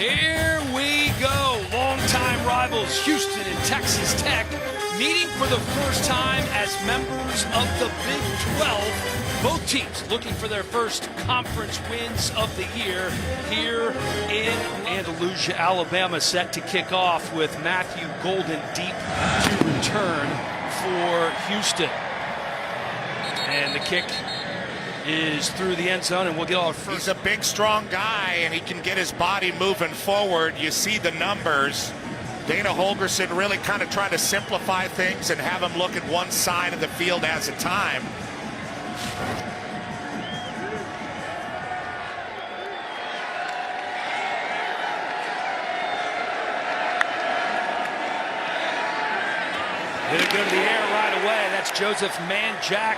Here we go. Longtime rivals Houston and Texas Tech meeting for the first time as members of the Big 12. Both teams looking for their first conference wins of the year here in Andalusia, Alabama, set to kick off with Matthew Golden deep to return for Houston. And the kick is through the end zone, and we'll get our first. He's a big, strong guy, and he can get his body moving forward. You see the numbers. Dana Holgorsen really kind of trying to simplify things and have him look at one side of the field at a time. It'll go to the air right away. That's Joseph Manjack,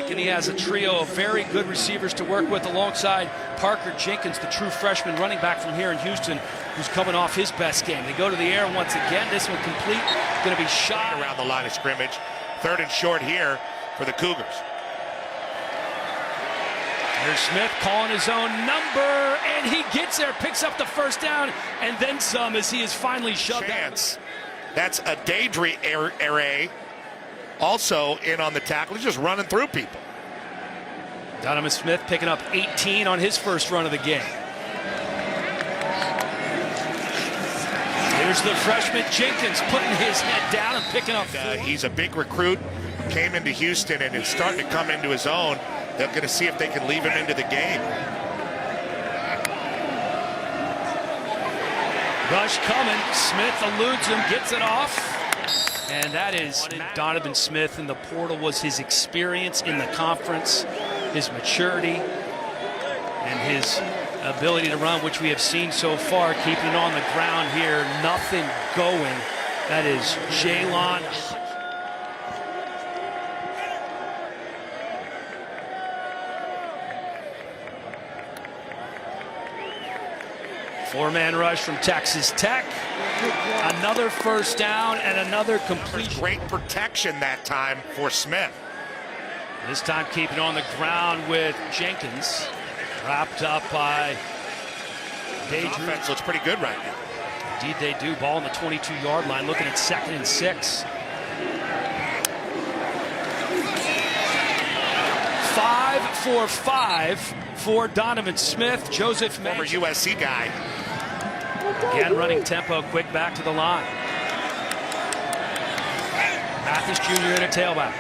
and he has a trio of very good receivers to work with alongside Parker Jenkins, the true freshman running back from here in Houston, who's coming off his best game. They go to the air once again. This one complete. Going to be shot around the line of scrimmage. 3rd and short here for the Cougars. There's Smith calling his own number, and he gets there, picks up the first down, and then some as he is finally shoved out. That's a Daedry array. Also in on the tackle. He's just running through people. Donovan Smith picking up 18 on his first run of the game. Here's the freshman Jenkins putting his head down and picking up 4. He's a big recruit. Came into Houston and is starting to come into his own. They're going to see if they can leave him into the game. Rush coming. Smith eludes him, gets it off. And that is Donovan Smith in the portal. Was his experience in the conference, his maturity, and his ability to run, which we have seen so far, keeping it on the ground here. Nothing going. That is Jalon. Four-man rush from Texas Tech. Another first down and another completion. Great protection that time for Smith. This time keeping on the ground with Jenkins. Wrapped up by Daedry. Offense looks pretty good right now. Indeed they do. Ball on the 22-yard line. Looking at 2nd and 6. 5 for 5 for Donovan Smith. Joseph former USC guy. Again, running tempo, quick back to the line. Mathis Jr. in a tailback.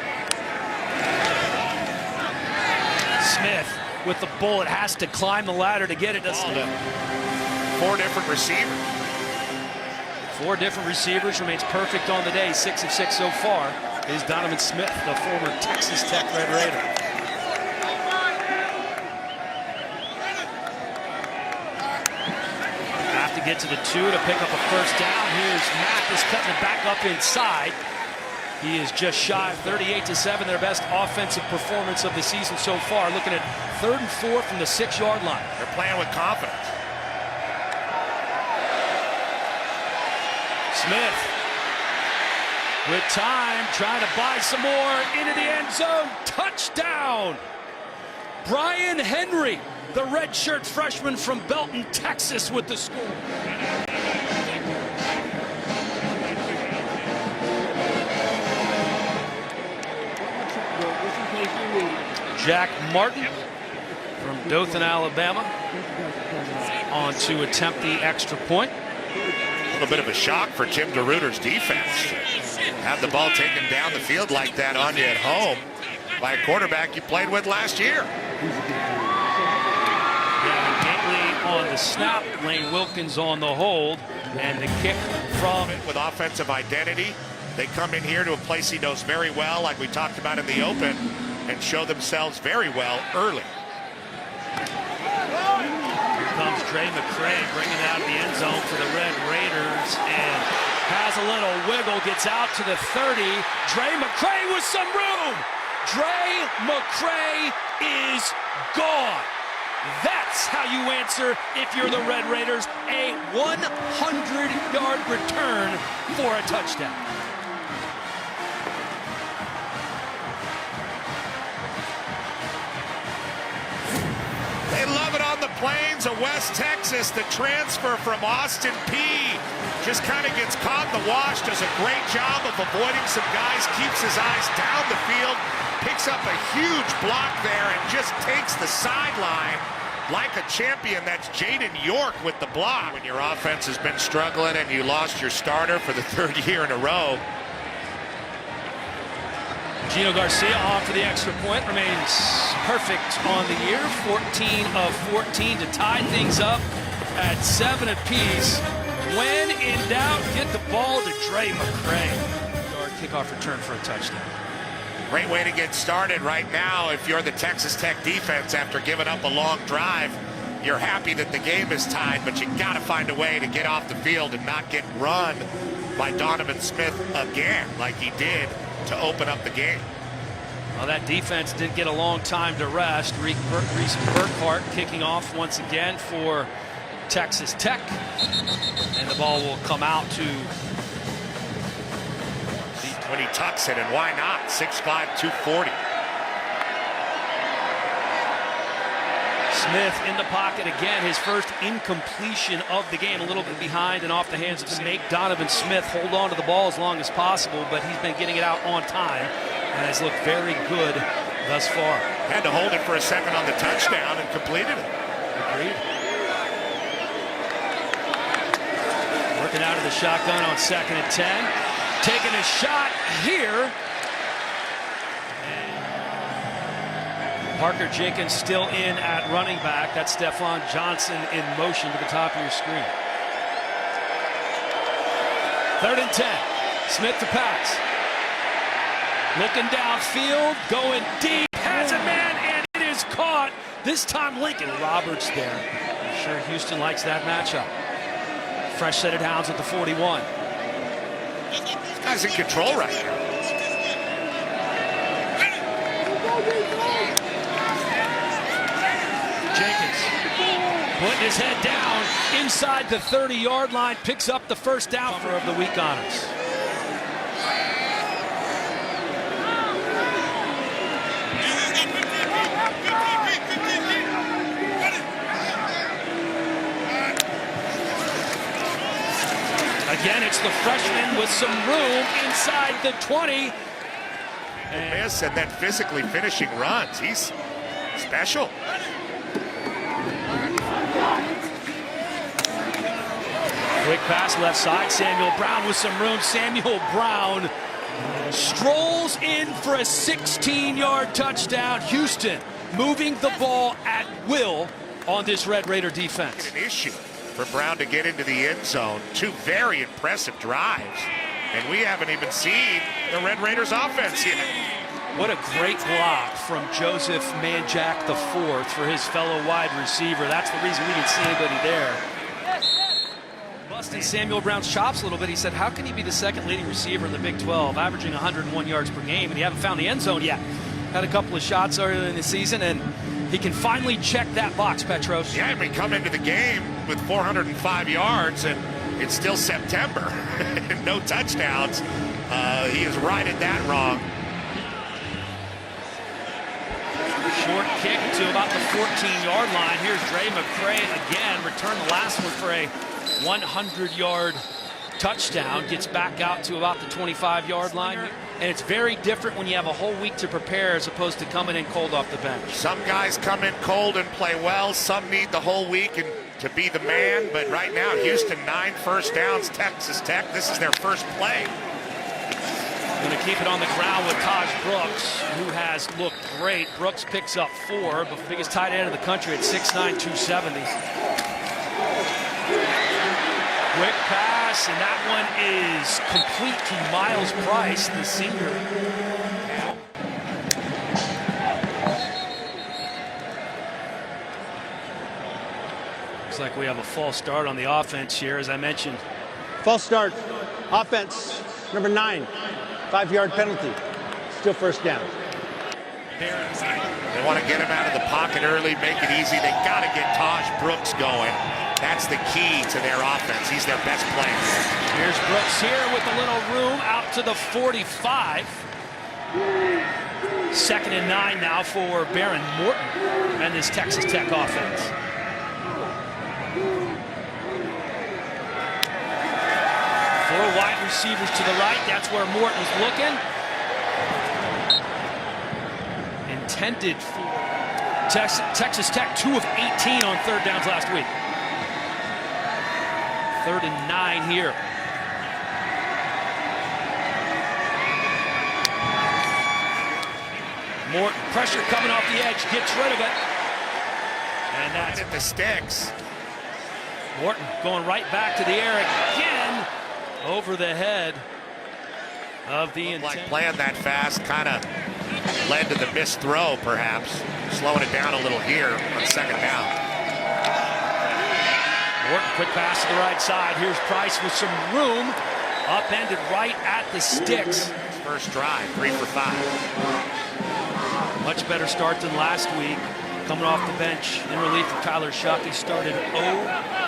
Smith with the bullet, has to climb the ladder to get it. Doesn't it? 4 different receivers. 4 different receivers, remains perfect on the day. 6 of 6 so far is Donovan Smith, the former Texas Tech Red Raider. Get to the 2 to pick up a first down. Here's Mathis cutting it back up inside. He is just shy of 38-7, their best offensive performance of the season so far. Looking at 3rd and 4 from the 6-yard line. They're playing with confidence. Smith with time, trying to buy some more into the end zone. Touchdown! Brian Henry, the redshirt freshman from Belton, Texas, with the score. Jack Martin from Dothan, Alabama, on to attempt the extra point. A little bit of a shock for Jim DeRuyter's defense. Have the ball taken down the field like that on you at home by a quarterback you played with last year. On the snap, Lane Wilkins on the hold, and the kick from with offensive identity. They come in here to a place he knows very well, like we talked about in the open, and show themselves very well early. Here comes Dre McCray bringing it out of the end zone for the Red Raiders, and has a little wiggle, gets out to the 30. Dre McCray with some room. Dre McCray is gone. That's how you answer if you're the Red Raiders. A 100-yard return for a touchdown. They love it on the plains. to West Texas. The transfer from Austin Peay just kind of gets caught in the wash, does a great job of avoiding some guys, keeps his eyes down the field, picks up a huge block there, and just takes the sideline like a champion. That's Jaden York with the block. When your offense has been struggling and you lost your starter for the third year in a row. Gino Garcia off for the extra point, remains perfect on the year, 14 of 14 to tie things up at 7 apiece. When in doubt, get the ball to Dre McCray. Yard kickoff return for a touchdown. Great way to get started right now. If you're the Texas Tech defense after giving up a long drive, you're happy that the game is tied, but you got to find a way to get off the field and not get run by Donovan Smith again like he did to open up the game. Well, that defense did get a long time to rest. Reese Burkhart kicking off once again for Texas Tech. And the ball will come out to... When he tucks it, and why not? 6'5", 240. Smith in the pocket again, his first incompletion of the game, a little bit behind and off the hands of Smith. Donovan Smith hold on to the ball as long as possible, but he's been getting it out on time and has looked very good thus far. Had to hold it for a second on the touchdown and completed it. Agreed. Working out of the shotgun on 2nd and 10. Taking a shot here. Parker Jenkins still in at running back. That's Stephon Johnson in motion to the top of your screen. 3rd and 10. Smith to pass. Looking downfield, going deep, has a man, and it is caught. This time Lincoln Roberts there. I'm sure Houston likes that matchup. Fresh set of downs at the 41. This guy's in control right now. Jenkins putting his head down inside the 30-yard line, picks up the first down of the week honors. Again, it's the freshman with some room inside the 20. And then physically finishing runs. He's special. Quick pass left side. Samuel Brown with some room. Samuel Brown strolls in for a 16-yard touchdown. Houston moving the ball at will on this Red Raider defense. An issue for Brown to get into the end zone. 2 very impressive drives. And we haven't even seen the Red Raiders offense yet. What a great block from Joseph Manjack IV for his fellow wide receiver. That's the reason we didn't see anybody there. Busting Samuel Brown's chops a little bit. He said, how can he be the second leading receiver in the Big 12, averaging 101 yards per game, and he haven't found the end zone yet? Had a couple of shots earlier in the season, and he can finally check that box, Petros. Yeah, we come into the game with 405 yards, and it's still September. No touchdowns. He has righted that wrong. Short kick to about the 14-yard line. Here's Dre McCray again. Returned the last one for a 100-yard touchdown. Gets back out to about the 25-yard line. And it's very different when you have a whole week to prepare as opposed to coming in cold off the bench. Some guys come in cold and play well. Some need the whole week and to be the man. But right now, Houston 9 first downs. Texas Tech, this is their first play. Going to keep it on the ground with Taj Brooks, who has looked great. Brooks picks up 4, the biggest tight end in the country at 6'9", 270. Quick pass, and that one is complete to Miles Price, the senior. Looks like we have a false start on the offense here, as I mentioned. False start. Offense, number 9. 5-yard penalty. Still first down. They want to get him out of the pocket early, make it easy. They got to get Taj Brooks going. That's the key to their offense. He's their best player. Here's Brooks here with a little room out to the 45. 2nd and 9 now for Baron Morton and this Texas Tech offense. receivers to the right. That's where Morton's looking. Intended for Texas Tech, 2 of 18 on third downs last week. 3rd and 9 here. Morton, pressure coming off the edge, gets rid of it. And that's at the sticks. Morton going right back to the air again, over the head of the intent. Like playing that fast kind of led to the missed throw, perhaps. Slowing it down a little here on 2nd down. Morton, quick pass to the right side. Here's Price with some room. Upended right at the sticks. First drive, 3 for 5. Much better start than last week. Coming off the bench in relief of Tyler Shuck. He started 0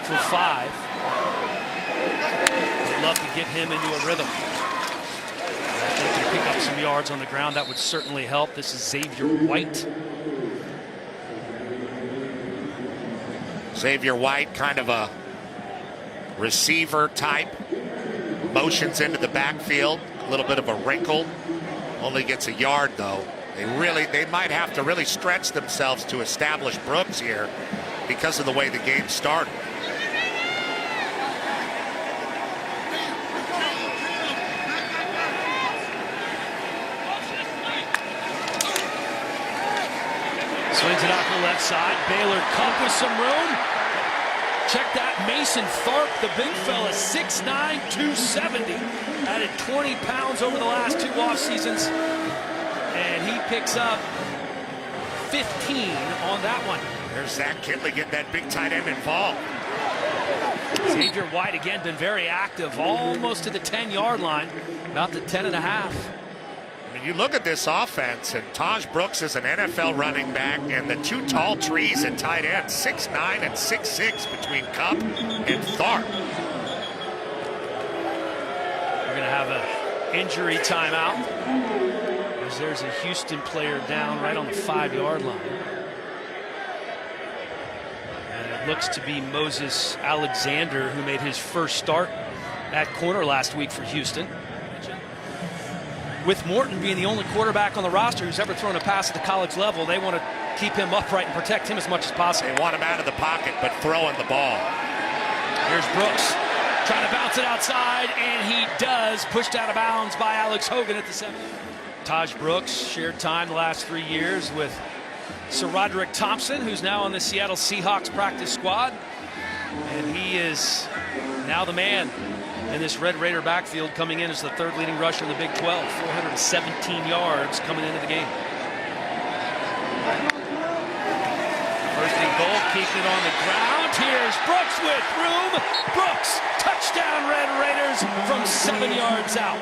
for 5. Would love to get him into a rhythm. I think he pick up some yards on the ground. That would certainly help. This is Xavier White. Xavier White, kind of a receiver type. Motions into the backfield. A little bit of a wrinkle. Only gets a yard, though. They might have to really stretch themselves to establish Brooks here because of the way the game started. Swings it out to the left side. Baylor Cup with some room. Check that, Mason Tharp, the big fella, 6'9", 270. Added 20 pounds over the last 2 off seasons. And he picks up 15 on that one. There's Zach Kinley getting that big tight end involved. Xavier White again been very active, almost to the 10-yard line, about the 10.5. I mean, you look at this offense, and Taj Brooks is an NFL running back, and the 2 tall trees at tight end, 6'9" and 6'6" between Cup and Tharp. We're going to have an injury timeout. There's a Houston player down right on the 5-yard line. And it looks to be Moses Alexander, who made his first start at corner last week for Houston. With Morton being the only quarterback on the roster who's ever thrown a pass at the college level, they want to keep him upright and protect him as much as possible. They want him out of the pocket, but throwing the ball. Here's Brooks trying to bounce it outside, and he does. Pushed out of bounds by Alex Hogan at the 7. Taj Brooks shared time the last 3 years with Sir Roderick Thompson, who's now on the Seattle Seahawks practice squad. And he is now the man in this Red Raider backfield, coming in as the 3rd leading rusher in the Big 12. 417 yards coming into the game. First and goal, keeping it on the ground. Here's Brooks with room. Brooks, touchdown Red Raiders from 7 yards out.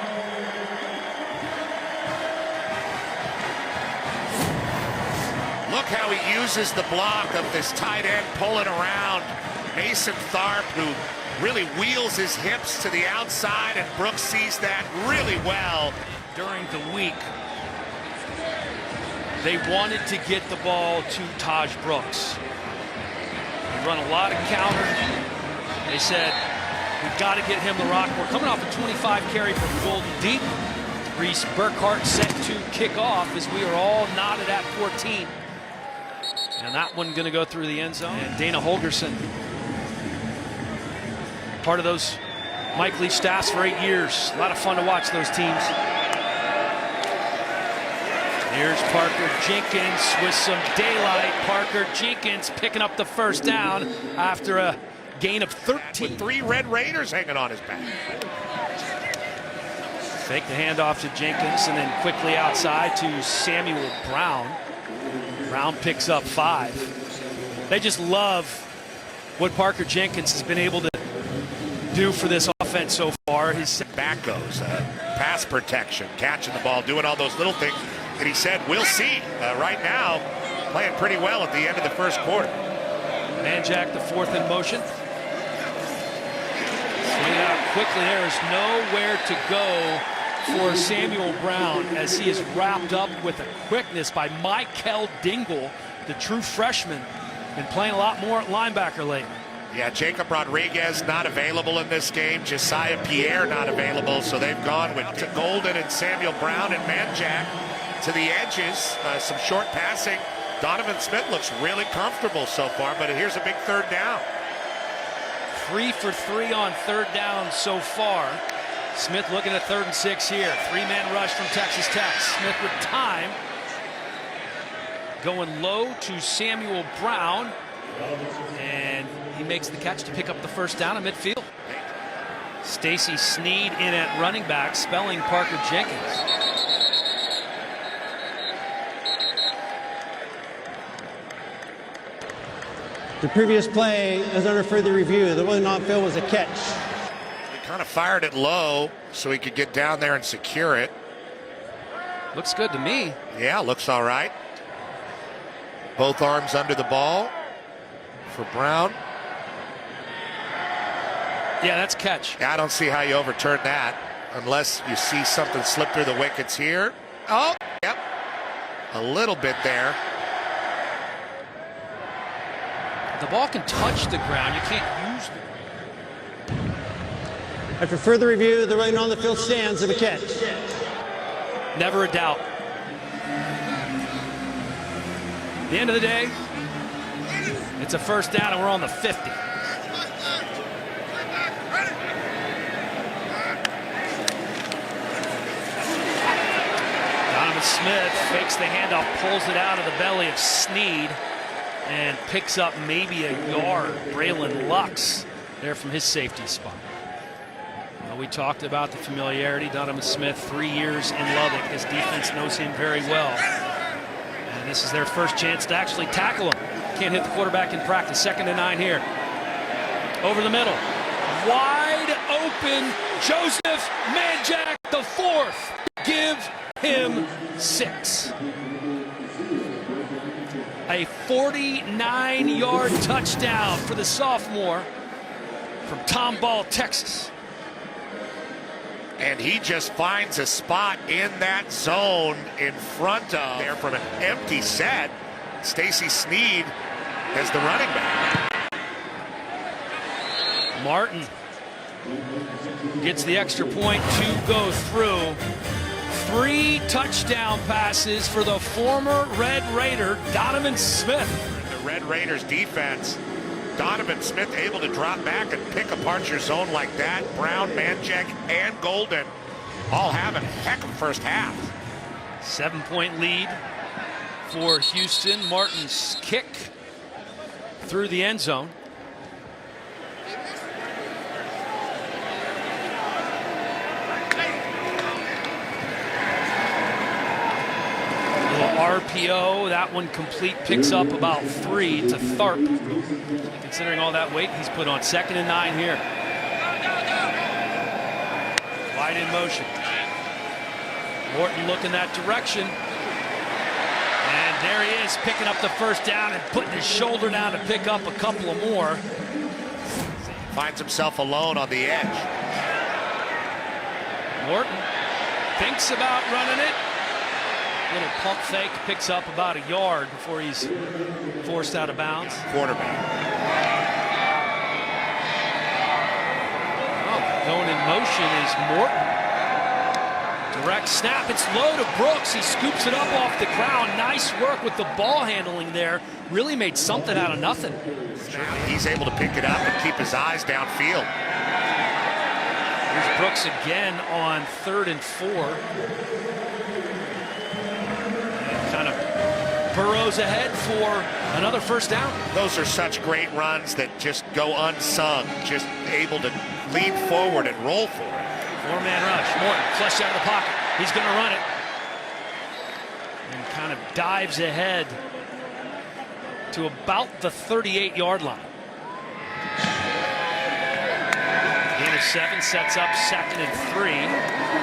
Look how he uses the block of this tight end pulling around Mason Tharp, who really wheels his hips to the outside, and Brooks sees that really well. During the week, they wanted to get the ball to Taj Brooks. They run a lot of counter. They said, we've got to get him the rock. We're coming off a 25 carry from Golden Deep. Reese Burkhart set to kick off as we are all knotted at 14. And that one going to go through the end zone. And Dana Holgerson, part of those Mike Leach staffs for 8 years. A lot of fun to watch those teams. Here's Parker Jenkins with some daylight. Parker Jenkins picking up the first down after a gain of 13. With 3 Red Raiders hanging on his back. Fake the handoff to Jenkins and then quickly outside to Samuel Brown. Brown picks up 5. They just love what Parker Jenkins has been able to do for this offense so far. His back goes, pass protection, catching the ball, doing all those little things. And he said, we'll see. Right now, playing pretty well at the end of the first quarter. Manjack, the 4th in motion. Swing it out quickly. There is nowhere to go for Samuel Brown as he is wrapped up with a quickness by Michael Dingle, the true freshman. Been playing a lot more at linebacker lately. Yeah, Jacob Rodriguez not available in this game. Josiah Pierre not available, so they've gone with Golden and Samuel Brown and Manjack to the edges. Some short passing. Donovan Smith looks really comfortable so far, but here's a big third down. 3 for 3 on third down so far. Smith looking at 3rd and 6 here. 3-man rush from Texas Tech. Smith with time. Going low to Samuel Brown. And he makes the catch to pick up the first down at midfield. Stacy Sneed in at running back, spelling Parker Jenkins. The previous play is under further review. The one on field was a catch. He kind of fired it low so he could get down there and secure it. Looks good to me. Yeah, looks all right. Both arms under the ball for Brown. Yeah, that's catch. I don't see how you overturn that unless you see something slip through the wickets here. Oh, yep. A little bit there. The ball can touch the ground. You can't use the ground. After further review, the running on the field stands of a catch. Never a doubt. At the end of the day, it's a first down and we're on the 50. Donovan Smith fakes the handoff, pulls it out of the belly of Sneed, and picks up maybe a yard. Braylon Lux there from his safety spot. Well, we talked about the familiarity. Donovan Smith, 3 years in Lubbock. His defense knows him very well. And this is their first chance to actually tackle him. Can't hit the quarterback in practice. 2nd and 9 here. Over the middle. Wide open. Joseph Manjack, the 4th. Give him 6. A 49-yard touchdown for the sophomore from Tomball, Texas. And he just finds a spot in that zone in front of there from an empty set. Stacy Sneed as the running back. Martin gets the extra point to go through. 3 touchdown passes for the former Red Raider, Donovan Smith. The Red Raiders defense. Donovan Smith able to drop back and pick apart your zone like that. Brown, Manjack, and Golden all having a heck of a first half. 7-point lead for Houston. Martin's kick through the end zone. RPO, that one complete, picks up about 3 to Tharp. Considering all that weight he's put on. 2nd and 9 here. Wide in motion. Morton looking that direction. And there he is, picking up the first down and putting his shoulder down to pick up a couple of more. Finds himself alone on the edge. Morton thinks about running it. Little pump fake, picks up about a yard before he's forced out of bounds. Quarterback. Oh, going in motion is Morton. Direct snap, it's low to Brooks. He scoops it up off the ground. Nice work with the ball handling there. Really made something out of nothing. He's able to pick it up and keep his eyes downfield. Here's Brooks again on 3rd and 4. Kind of burrows ahead for another first down. Those are such great runs that just go unsung. Just able to lean forward and roll for it. 4-man rush. Morton flushed out of the pocket. He's going to run it. And kind of dives ahead to about the 38-yard line. Gain of 7 sets up 2nd and 3.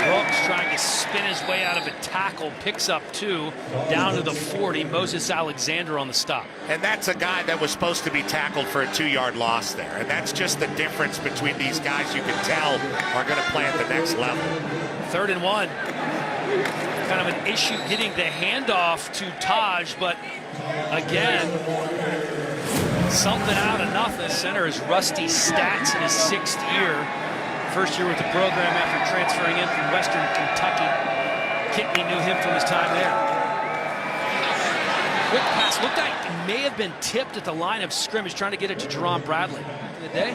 Brooks trying to spin his way out of a tackle, picks up 2 down to the 40. Moses Alexander on the stop. And that's a guy that was supposed to be tackled for a 2-yard loss there. And that's just the difference between these guys you can tell are going to play at the next level. 3rd and 1. Kind of an issue getting the handoff to Taj, but again, Something out of nothing. Center is Rusty Stats in his 6th year. First year with the program after transferring in from Western Kentucky. Kitney knew him from his time there. Quick pass. Looked like it may have been tipped at the line of scrimmage, trying to get it to Jerron Bradley. In the day.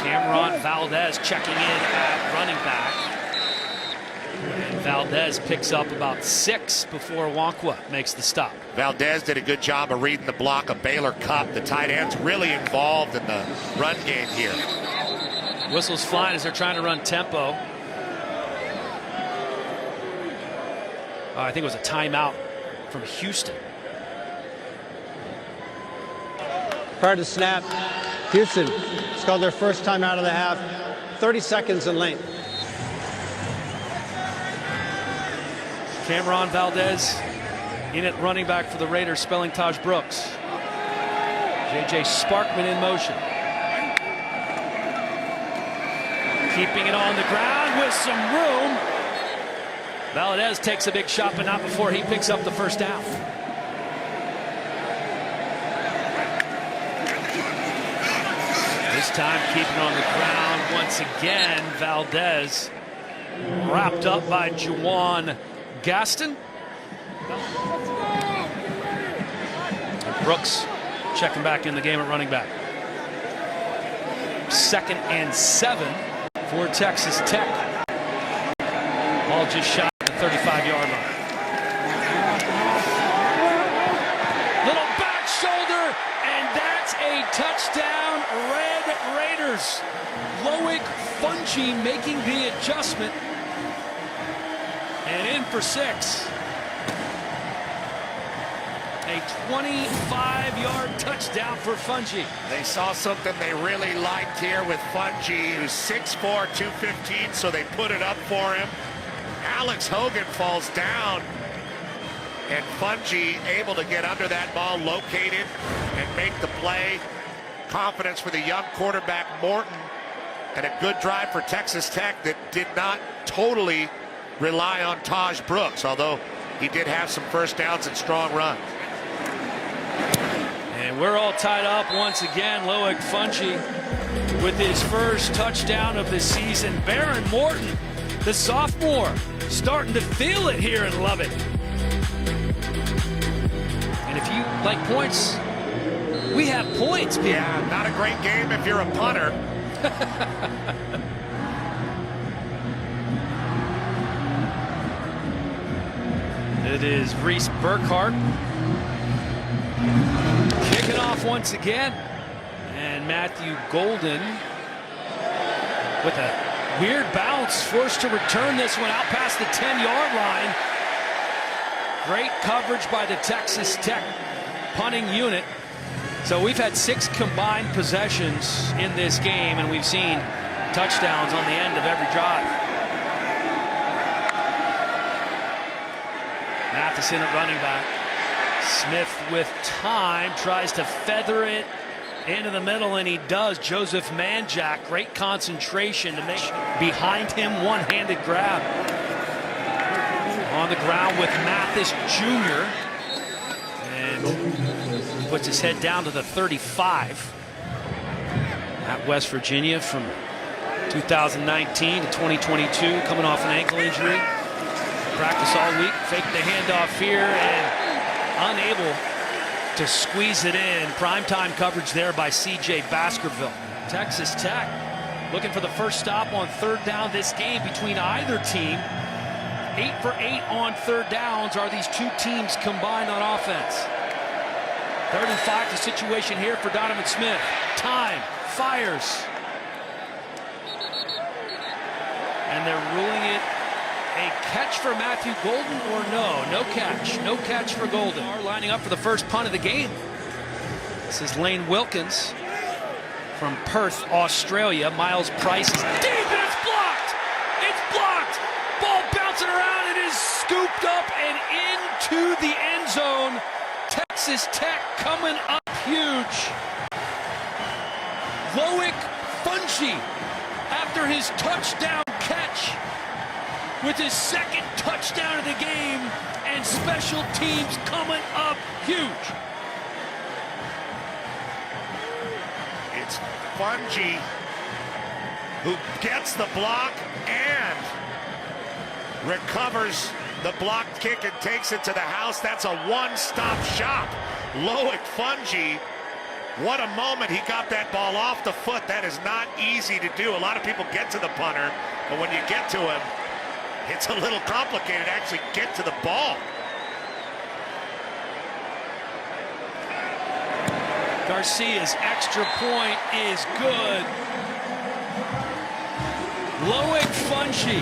Cameron Valdez checking in at running back. And Valdez picks up about 6 before Wankwa makes the stop. Valdez did a good job of reading the block of Baylor Cup. The tight end's really involved in the run game here. Whistles flying as they're trying to run tempo. I think it was a timeout from Houston. Prior to snap, Houston, it's called their first time out of the half, 30 seconds in length. Cameron Valdez in at running back for the Raiders, spelling Taj Brooks. J.J. Sparkman in motion. Keeping it on the ground with some room. Valdez takes a big shot, but not before he picks up the first down. This time keeping on the ground once again. Valdez wrapped up by Juwan Gaston. Brooks checking back in the game at running back. 2nd and 7 for Texas Tech. Ball just shot at the 35-yard line. Little back shoulder, and that's a touchdown, Red Raiders. Loic Fungi making the adjustment. And in for 6. A 25-yard touchdown for Fungi. They saw something they really liked here with Fungi, who's 6'4", 215, so they put it up for him. Alex Hogan falls down, and Fungi able to get under that ball, locate it, and make the play. Confidence for the young quarterback Morton, and a good drive for Texas Tech that did not totally rely on Taj Brooks, although he did have some first downs and strong runs. And we're all tied up once again. Loic Fungi with his first touchdown of the season. Baron Morton, the sophomore, starting to feel it here in Lubbock. And if you like points, we have points, people. Yeah, not a great game if you're a punter. It is Reese Burkhart kicking off once again. And Matthew Golden with a weird bounce, forced to return this one out past the 10-yard line. Great coverage by the Texas Tech punting unit. So we've had 6 combined possessions in this game, and we've seen touchdowns on the end of every drive. Matheson at running back. Smith with time, tries to feather it into the middle, and he does. Joseph Manjack, great concentration to make behind him, one-handed grab. On the ground with Mathis Jr. And puts his head down to the 35. At West Virginia from 2019 to 2022, coming off an ankle injury. Practice all week, faked the handoff here, and unable to squeeze it in. Primetime coverage there by C.J. Baskerville. Texas Tech looking for the first stop on 3rd down this game between either team. 8 for 8 on 3rd downs are these two teams combined on offense. 3rd and 5, the situation here for Donovan Smith. Time, fires. And they're ruling it a catch for Matthew Golden, or no? No catch. No catch for Golden. Are lining up for the first punt of the game. This is Lane Wilkins from Perth, Australia. Miles Price is deep, and it's blocked. It's blocked. Ball bouncing around. It is scooped up and into the end zone. Texas Tech coming up huge. Loic Fungi, after his touchdown catch, with his 2nd touchdown of the game, and special teams coming up huge. Fungi, who gets the block and recovers the blocked kick and takes it to the house. That's a one-stop shop. Loic Fungi, what a moment. He got that ball off the foot. That is not easy to do. A lot of people get to the punter, but when you get to him, it's a little complicated to actually get to the ball. Garcia's extra point is good. Loic Fungi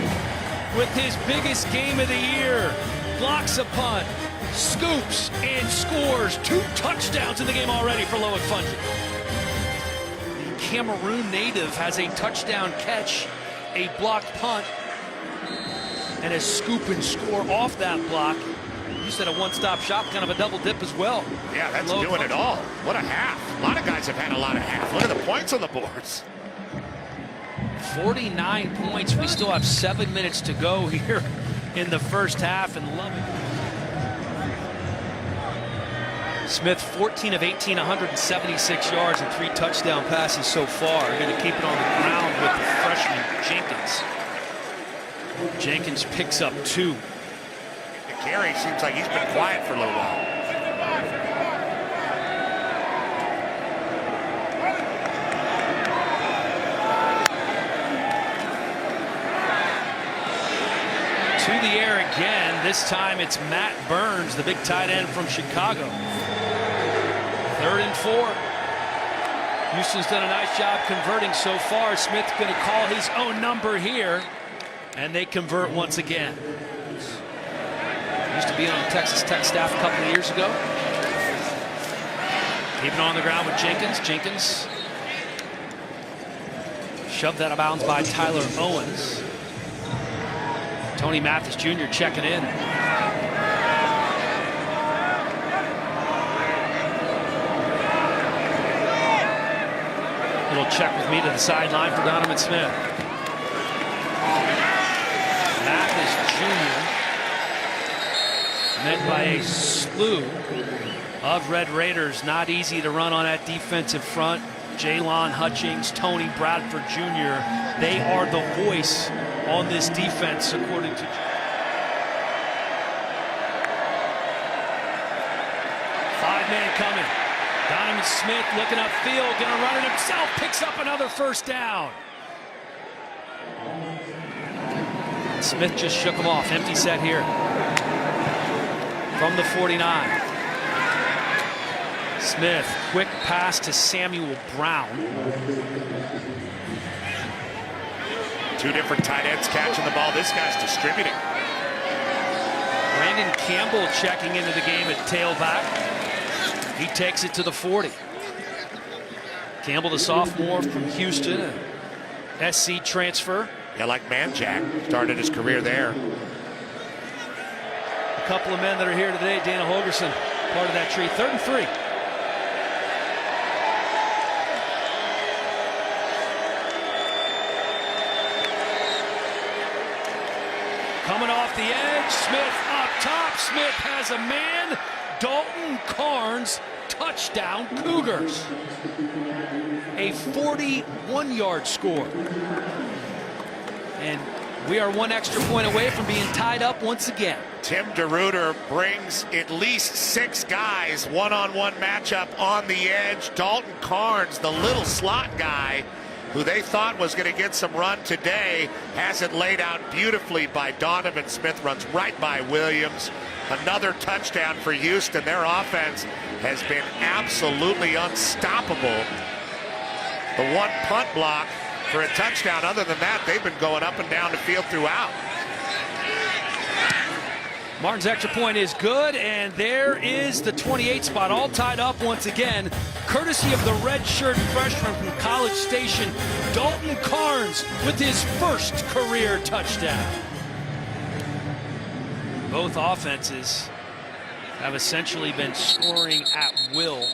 with his biggest game of the year. Blocks a punt, scoops, and scores. 2 touchdowns in the game already for Loic Fungi. The Cameroon native has a touchdown catch, a blocked punt, and a scoop and score off that block. You said a one-stop shop, kind of a double dip as well. Yeah, that's doing it all. What a half. A lot of guys have had a lot of half. Look at the points on the boards. 49 points. We still have 7 minutes to go here in the first half, and love it. Smith, 14 of 18, 176 yards and 3 touchdown passes so far. Going to keep it on the ground with the freshman Jenkins. Jenkins picks up 2. Carey seems like he's been quiet for a little while. To the air again. This time it's Matt Burns, the big tight end from Chicago. 3rd and 4. Houston's done a nice job converting so far. Smith's going to call his own number here, and they convert once again. Used to be on the Texas Tech staff a couple of years ago. Keeping on the ground with Jenkins. Jenkins shoved that out of bounds by Tyler Owens. Tony Mathis Jr. checking in. Little check with me to the sideline for Donovan Smith. Mathis Jr. met by a slew of Red Raiders. Not easy to run on that defensive front. Jalon Hutchings, Tony Bradford Jr. They are the voice on this defense, according to 5-man coming. Donovan Smith looking upfield, gonna run it himself, picks up another first down. Smith just shook him off. Empty set here from the 49. Smith, quick pass to Samuel Brown. 2 different tight ends catching the ball. This guy's distributing. Brandon Campbell checking into the game at tailback. He takes it to the 40. Campbell, the sophomore from Houston, a SC transfer. Yeah, like Manjack, started his career there. A couple of men that are here today. Dana Holgerson, part of that tree. 3rd and 3. Coming off the edge, Smith up top. Smith has a man. Dalton Carnes, touchdown Cougars. A 41-yard score. And we are 1 extra point away from being tied up once again. Tim DeRuyter brings at least 6 guys, one-on-one matchup on the edge. Dalton Carnes, the little slot guy, who they thought was going to get some run today, has it laid out beautifully by Donovan Smith, runs right by Williams. Another touchdown for Houston. Their offense has been absolutely unstoppable. The 1 punt block for a touchdown. Other than that, they've been going up and down the field throughout. Martin's extra point is good, and there is the 28 spot, all tied up once again, courtesy of the redshirt freshman from College Station, Dalton Carnes, with his first career touchdown. Both offenses have essentially been scoring at will.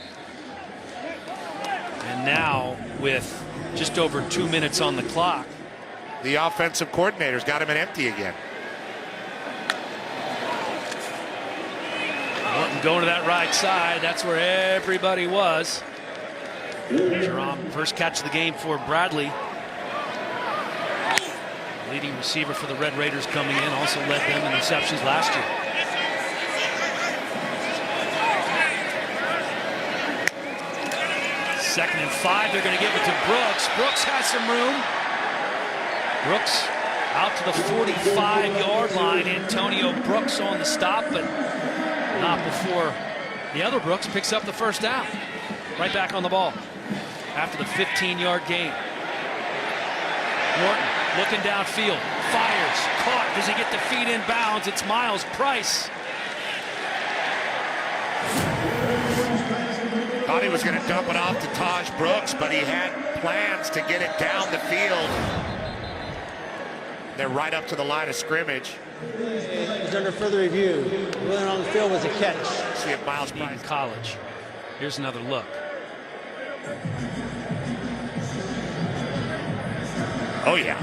And now, with just over 2 minutes on the clock, the offensive coordinator's got him in empty again. Martin going to that right side. That's where everybody was. Jerome, first catch of the game for Bradley. Leading receiver for the Red Raiders coming in, also led them in receptions last year. Second and 5, they're going to give it to Brooks. Brooks has some room. Brooks out to the 45-yard line. Antonio Brooks on the stop, but not before the other Brooks picks up the first down. Right back on the ball after the 15-yard gain. Norton looking downfield, fires, caught. Does he get the feet in bounds? It's Miles Price. Thought he was going to dump it off to Taj Brooks, but he had plans to get it down the field. They're right up to the line of scrimmage. It's under further review. Ruling on the field was a catch. See if Miles Price. College. Here's another look. Oh, yeah.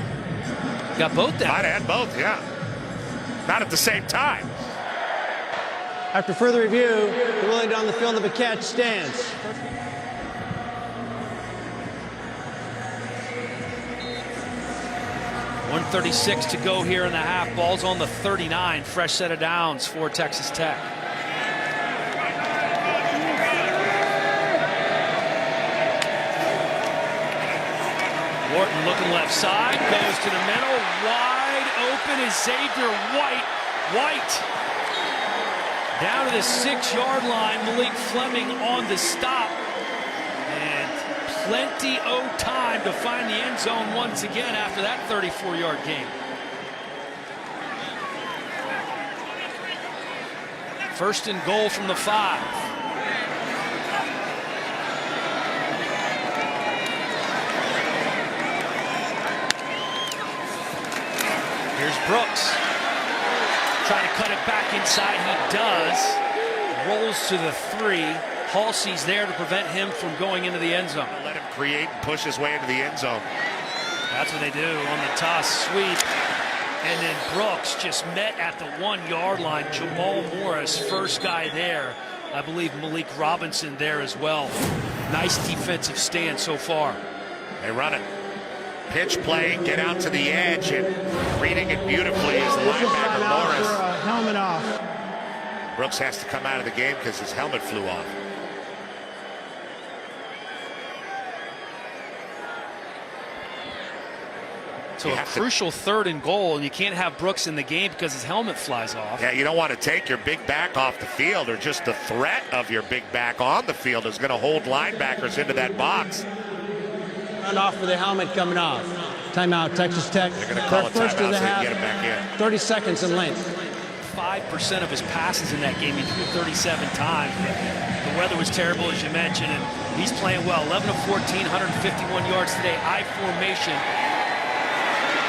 Got both down. Might have had both, yeah. Not at the same time. After further review, the ruling on the field of a catch stands. .136 to go here in the half. Ball's on the 39. Fresh set of downs for Texas Tech. Wharton looking left side, goes to the middle. Wide open is Xavier White. White down to the 6-yard line. Malik Fleming on the stop. Plenty of time to find the end zone once again after that 34-yard gain. First and goal from the 5. Here's Brooks. Trying to cut it back inside. He does. Rolls to the 3. Halsey's there to prevent him from going into the end zone. Let him create and push his way into the end zone. That's what they do on the toss sweep. And then Brooks just met at the 1-yard line. Jamal Morris, first guy there. I believe Malik Robinson there as well. Nice defensive stand so far. They run it. Pitch play, get out to the edge, and reading it beautifully is the linebacker Morris. Helmet off. Brooks has to come out of the game because his helmet flew off. So a crucial 3rd and goal, and you can't have Brooks in the game because his helmet flies off. Yeah, you don't want to take your big back off the field, or just the threat of your big back on the field is going to hold linebackers into that box. Run off with the helmet coming off. Timeout, Texas Tech. They're going to call a timeout so they can get him back in. 30 seconds in length. 5% of his passes in that game. He threw 37 times. The weather was terrible, as you mentioned, and he's playing well. 11 of 14, 151 yards today. I formation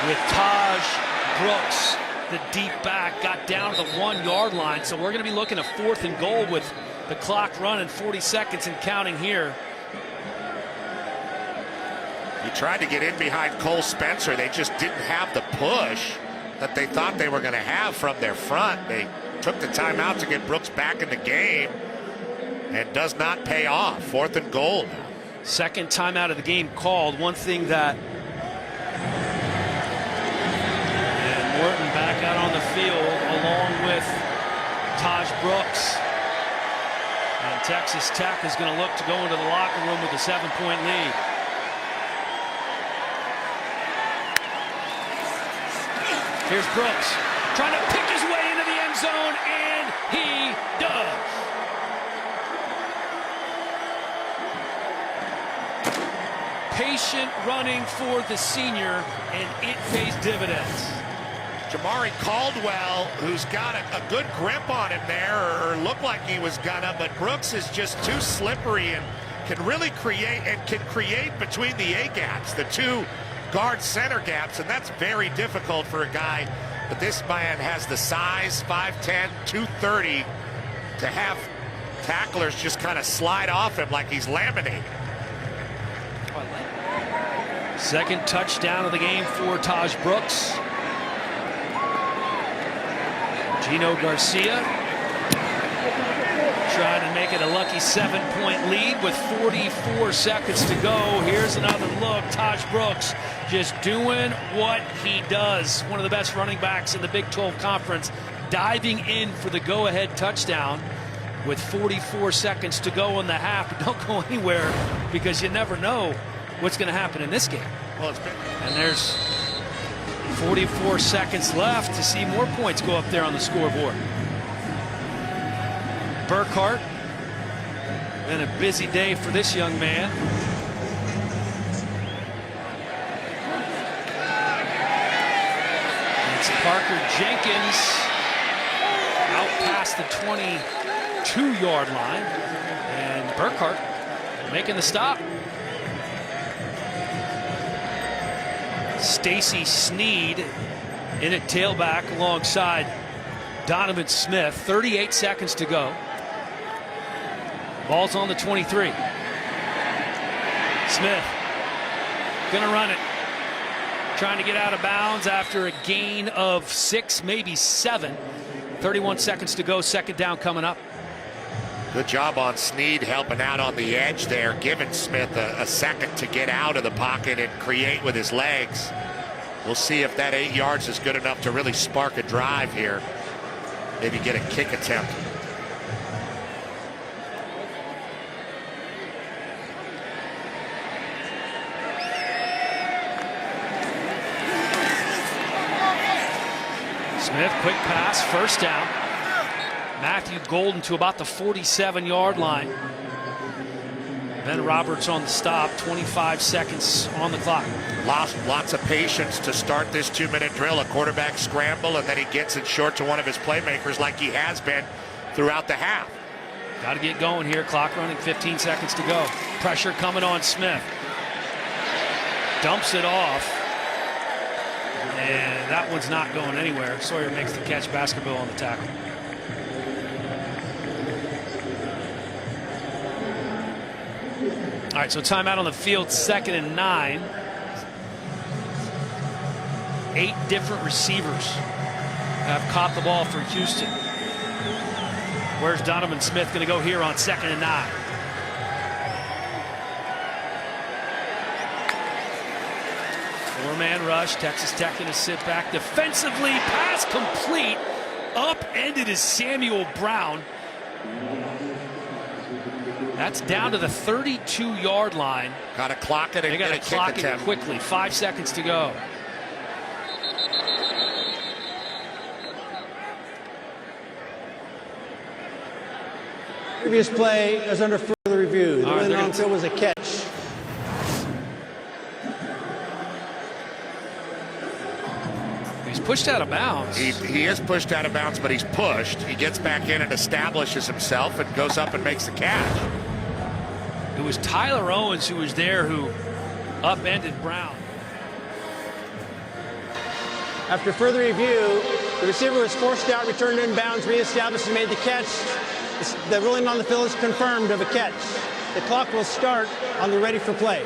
with Taj Brooks, the deep back, got down to the 1-yard line. So we're going to be looking at 4th and goal with the clock running, 40 seconds and counting here. He tried to get in behind Cole Spencer. They just didn't have the push that they thought they were going to have from their front. They took the timeout to get Brooks back in the game, and does not pay off. 4th and goal. Second timeout of the game called. One thing that Morton back out on the field along with Taj Brooks. And Texas Tech is going to look to go into the locker room with a 7-point lead. Here's Brooks trying to pick his way into the end zone, and he does. Patient running for the senior, and it pays dividends. Jamari Caldwell, who's got a good grip on him there, or looked like he was gonna, but Brooks is just too slippery and can really create between the A gaps, the 2 guard center gaps, and that's very difficult for a guy. But this man has the size, 5'10", 230, to have tacklers just kind of slide off him like he's laminated. Second touchdown of the game for Taj Brooks. Gino Garcia Trying to make it a lucky 7-point lead with 44 seconds to go. Here's another look. Taj Brooks just doing what he does. One of the best running backs in the Big 12 Conference, diving in for the go-ahead touchdown with 44 seconds to go in the half. But don't go anywhere, because you never know what's going to happen in this game. Well, it's been... And there's 44 seconds left to see more points go up there on the scoreboard. Burkhart, been a busy day for this young man. It's Parker Jenkins out past the 22-yard line, and Burkhart making the stop. Stacy Sneed in at tailback alongside Donovan Smith. 38 seconds to go. Ball's on the 23. Smith gonna run it. Trying to get out of bounds after a gain of 6, maybe 7. 31 seconds to go. Second down coming up. Good job on Sneed helping out on the edge there, giving Smith a second to get out of the pocket and create with his legs. We'll see if that 8 yards is good enough to really spark a drive here. Maybe get a kick attempt. Smith, quick pass, first down. Matthew Golden to about the 47-yard line. Ben Roberts on the stop, 25 seconds on the clock. Lots of patience to start this 2-minute drill. A quarterback scramble, and then he gets it short to one of his playmakers like he has been throughout the half. Got to get going here. Clock running, 15 seconds to go. Pressure coming on Smith. Dumps it off. And that one's not going anywhere. Sawyer makes the catch. Baskerville on the tackle. All right, so timeout on the field, 2nd and 9. 8 different receivers have caught the ball for Houston. Where's Donovan Smith going to go here on 2nd and 9? Four-man rush. Texas Tech going to sit back defensively. Pass complete. Upended is Samuel Brown. That's down to the 32-yard line. Got to clock it and they got to clock it quickly. 5 seconds to go. Previous play is under further review. The Right, run on field was a catch. He's pushed out of bounds. He is pushed out of bounds, but he's pushed. He gets back in and establishes himself and goes up and makes the catch. It was Tyler Owens who was there who upended Brown. After further review, the receiver was forced out, returned inbounds, reestablished, and made the catch. The ruling on the field is confirmed of a catch. The clock will start on the ready for play.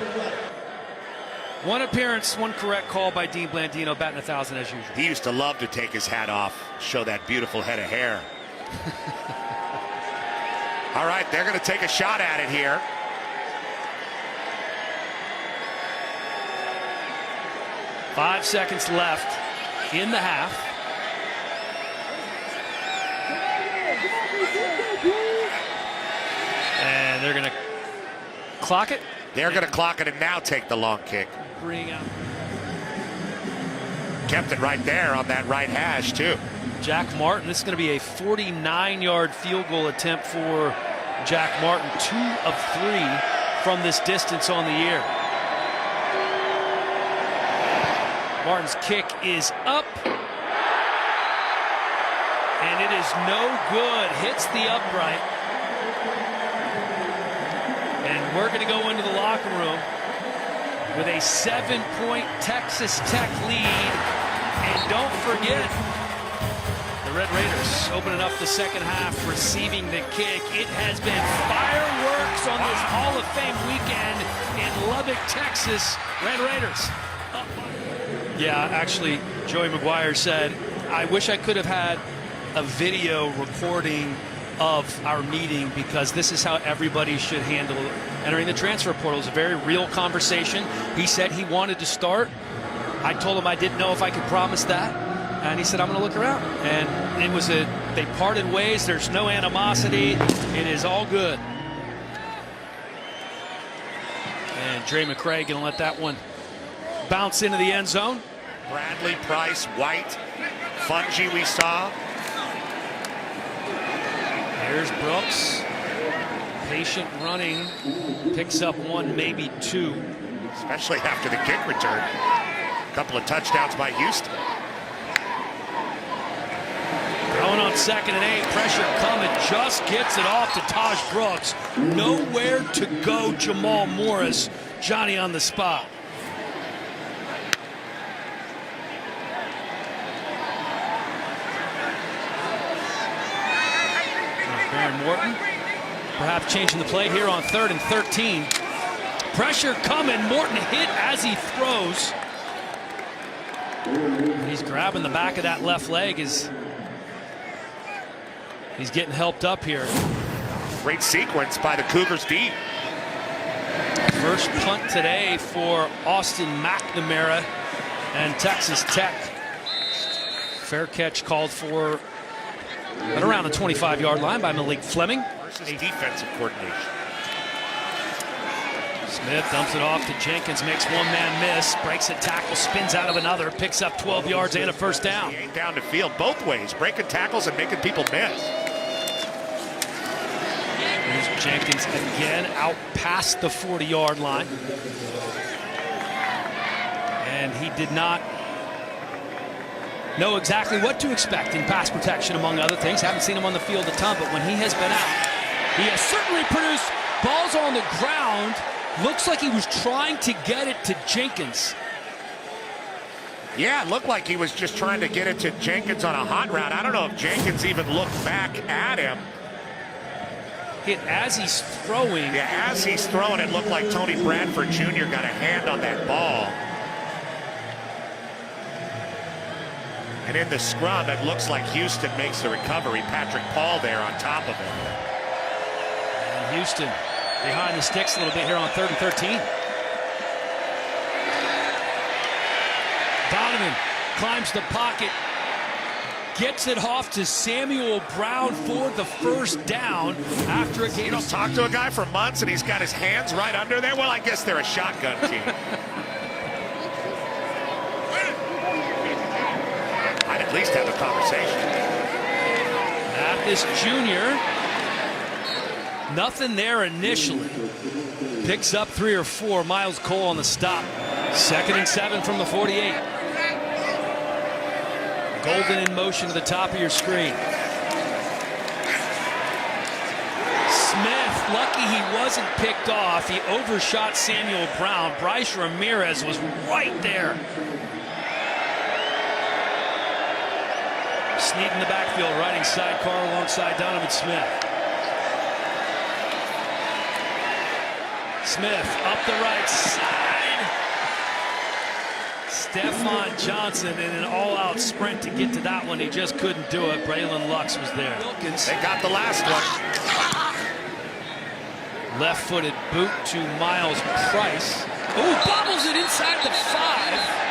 One appearance, one correct call by Dean Blandino, batting 1,000 as usual. He used to love to take his hat off, show that beautiful head of hair. All right, they're going to take a shot at it here. Five seconds left in the half. And they're going to clock it. They're going to clock it and now take the long kick. Bring out. Kept it right there on that right hash, too. Jack Martin. This is going to be a 49-yard field goal attempt for Jack Martin. 2 of 3 from this distance on the year. Martin's kick is up. And it is no good. Hits the upright. And we're going to go into the locker room with a 7-point Texas Tech lead. And don't forget, the Red Raiders opening up the second half, receiving the kick. It has been fireworks on this Hall of Fame weekend in Lubbock, Texas. Red Raiders. Yeah, actually, Joey McGuire said, I wish I could have had a video recording of our meeting because this is how everybody should handle entering the transfer portal. It was a very real conversation. He said he wanted to start. I told him I didn't know if I could promise that. And he said, I'm going to look around. And it was they parted ways. There's no animosity. It is all good. And Dre McCray going to let that one bounce into the end zone. Bradley, Price, White, Fungi we saw. There's Brooks. Patient running. Picks up one, maybe two. Especially after the kick return. A couple of touchdowns by Houston. Going on 2nd and 8. Pressure coming. Just gets it off to Taj Brooks. Nowhere to go, Jamal Morris. Johnny on the spot. Baron Morton perhaps changing the play here on 3rd and 13. Pressure coming. Morton hit as he throws. He's grabbing the back of that left leg as he's getting helped up here. Great sequence by the Cougars D. First punt today for Austin McNamara and Texas Tech. Fair catch called for at around the 25-yard line by Malik Fleming. Versus defensive coordination. Smith dumps it off to Jenkins, makes one-man miss, breaks a tackle, spins out of another, picks up 12 yards and a first down. He ain't down the field both ways, breaking tackles and making people miss. Here's Jenkins again, out past the 40-yard line. And he did not know exactly what to expect in pass protection, among other things. Haven't seen him on the field a ton, but when he has been out, he has certainly produced balls on the ground. Looks like he was trying to get it to Jenkins. Yeah, it looked like he was just trying to get it to Jenkins on a hot route. I don't know if Jenkins even looked back at him. Hit as he's throwing. Yeah, as he's throwing, it looked like Tony Bradford Jr. got a hand on that ball. And in the scrum, it looks like Houston makes the recovery. Patrick Paul there on top of it. And Houston behind the sticks a little bit here on 3rd and 13. Donovan climbs the pocket, gets it off to Samuel Brown for the first down after a game. You don't talk to a guy for months and he's got his hands right under there. Well, I guess they're a shotgun team. I'd at least have a conversation. Mathis Jr. Nothing there initially. Picks up 3 or 4. Miles Cole on the stop. 2nd and 7 from the 48. Golden in motion to the top of your screen. Smith, lucky he wasn't picked off. He overshot Samuel Brown. Bryce Ramirez was right there. Snead in the backfield, riding sidecar alongside Donovan Smith. Smith up the right side. Stephon Johnson in an all-out sprint to get to that one. He just couldn't do it. Braylon Lux was there. Wilkins. They got the last one. Left-footed boot to Miles Price. Oh, bobbles it inside the 5.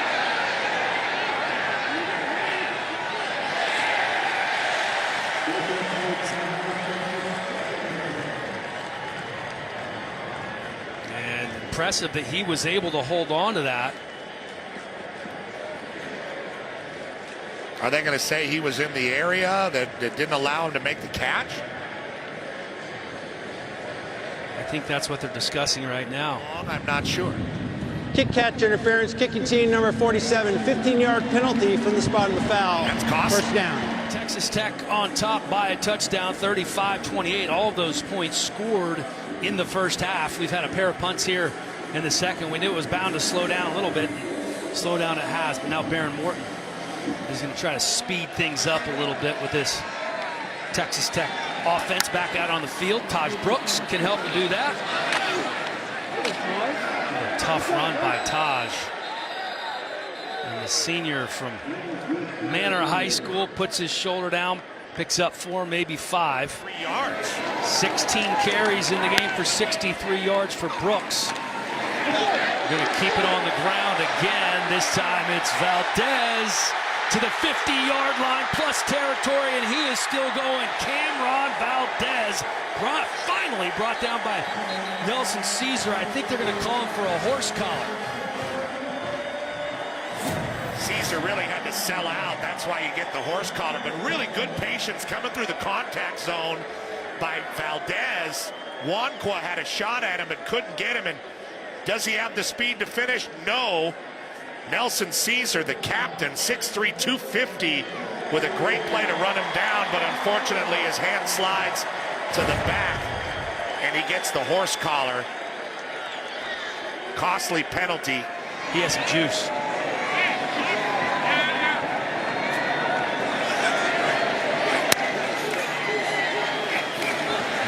Impressive that he was able to hold on to that. Are they going to say he was in the area that didn't allow him to make the catch? I think that's what they're discussing right now. I'm not sure. Kick catch interference, kicking team number 47, 15-yard penalty from the spot of the foul. That's costly. First down. Texas Tech on top by a touchdown, 35-28. All of those points scored in the first half. We've had a pair of punts here in the second. We knew it was bound to slow down a little bit. Slow down it has, but now Baron Morton is going to try to speed things up a little bit with this Texas Tech offense back out on the field. Taj Brooks can help to do that. A tough run by Taj. And the senior from Manor High School puts his shoulder down, Picks up 4, maybe 5. 3 yards. 16 carries in the game for 63 yards for Brooks. Going to keep it on the ground again. This time it's Valdez to the 50-yard line plus territory, and he is still going. Cameron Valdez finally brought down by Nelson Caesar. I think they're going to call him for a horse collar. Caesar really had to sell out. That's why you get the horse collar. But really good patience coming through the contact zone by Valdez. Wanqua had a shot at him but couldn't get him. And does he have the speed to finish? No. Nelson Caesar, the captain, 6'3", 250, with a great play to run him down. But unfortunately, his hand slides to the back, and he gets the horse collar. Costly penalty. He has some juice.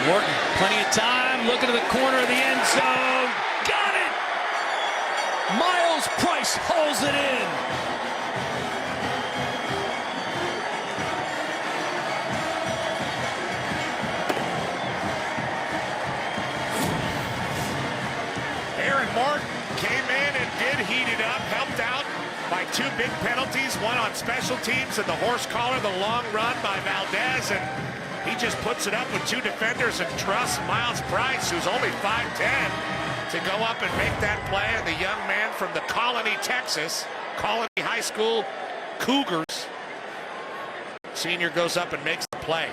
Morton, plenty of time, looking to the corner of the end zone. Got it! Miles Price hauls it in. Aaron Morton came in and did heat it up, helped out by 2 big penalties, one on special teams and the horse collar, the long run by Valdez, and he just puts it up with 2 defenders and trusts Miles Price, who's only 5'10", to go up and make that play. And the young man from the Colony, Texas, Colony High School Cougars, senior, goes up and makes the play.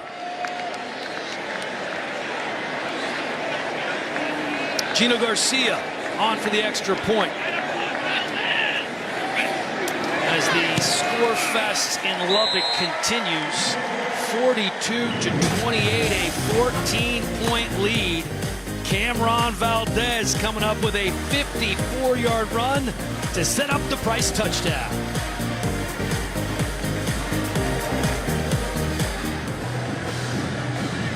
Gino Garcia on for the extra point. As the score fest in Lubbock continues, 42-28, a 14-point lead. Cameron Valdez coming up with a 54-yard run to set up the Price touchdown.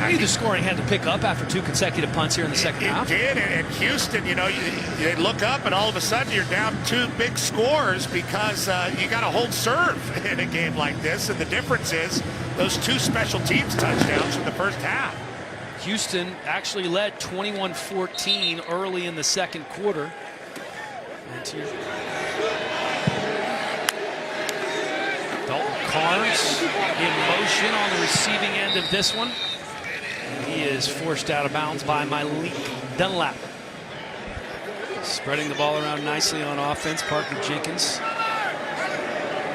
I knew the scoring had to pick up after 2 consecutive punts here in the second half. It did, and Houston, you know, they look up and all of a sudden you're down 2 big scores because you got to hold serve in a game like this. And the difference is those 2 special teams touchdowns from the first half. Houston actually led 21-14 early in the second quarter. Dalton Carnes in motion on the receiving end of this one. He is forced out of bounds by Malik Dunlap. Spreading the ball around nicely on offense, Parker Jenkins.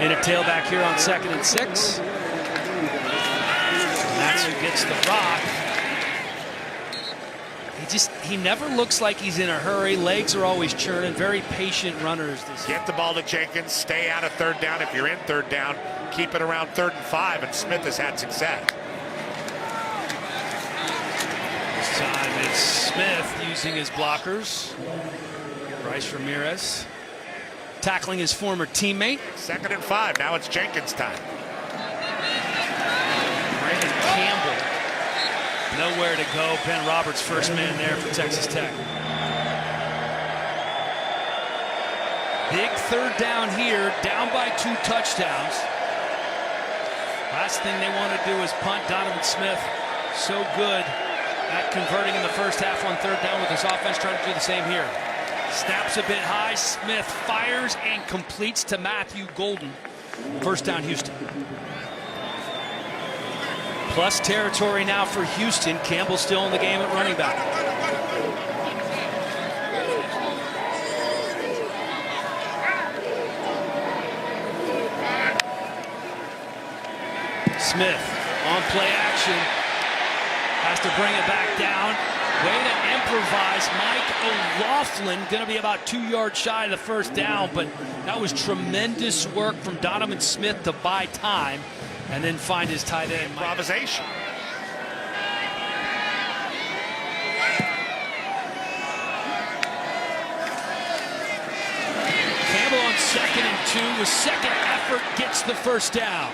In a tailback here on 2nd and 6. That's who gets the rock. He never looks like he's in a hurry. Legs are always churning. Very patient runners. Get the ball to Jenkins. Stay out of 3rd down. If you're in 3rd down, keep it around 3rd and 5. And Smith has had success. This time it's Smith using his blockers. Bryce Ramirez tackling his former teammate. 2nd and 5. Now it's Jenkins' time. Brandon Campbell nowhere to go. Ben Roberts, first man there for Texas Tech. Big 3rd down here, down by 2 touchdowns. Last thing they want to do is punt. Donovan Smith, so good at converting in the first half on 3rd down with his offense, trying to do the same here. Snaps a bit high. Smith fires and completes to Matthew Golden. First down, Houston. Plus territory now for Houston. Campbell still in the game at running back. Smith on play action. Has to bring it back down. Way to improvise. Mike O'Laughlin going to be about 2 yards shy of the first down, but that was tremendous work from Donovan Smith to buy time and then find his tight end. Improvisation. Campbell on 2nd and 2 with second effort gets the first down.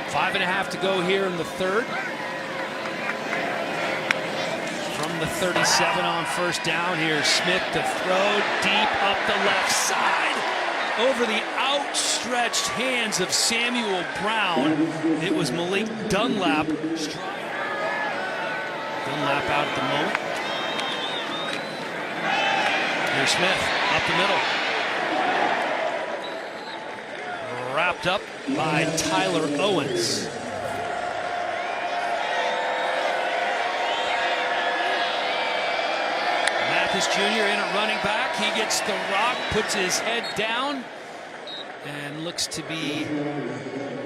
Five and a half to go here in the 3rd. From the 37 on first down here, Smith to throw deep up the left side. over the outstretched hands of Samuel Brown. It was Malik Dunlap. Dunlap out at the moment. Here's Smith up the middle. Wrapped up by Tyler Owens. Mathis Jr. in at running back. He gets the rock, puts his head down, and looks to be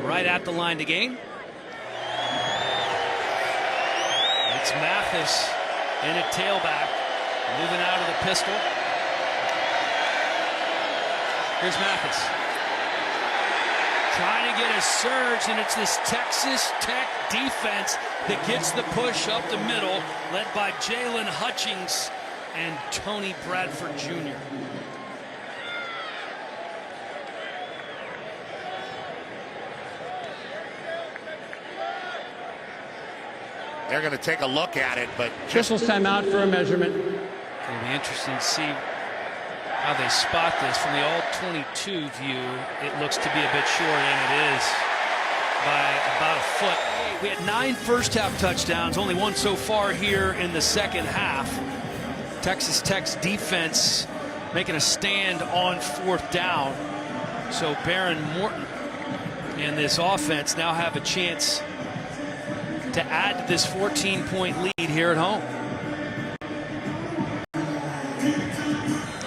right at the line to gain. It's Mathis in at tailback, moving out of the pistol. Here's Mathis. Trying to get a surge, and it's this Texas Tech defense that gets the push up the middle, led by Jalen Hutchings and Tony Bradford Jr. They're going to take a look at it, but Officials timeout for a measurement. It'll be interesting to see how they spot this. From the all-22 view, it looks to be a bit short, and it is by about a foot. We had 9 first-half touchdowns, only 1 so far here in the second half. Texas Tech's defense making a stand on 4th down. So Baron Morton and this offense now have a chance to add to this 14-point lead here at home.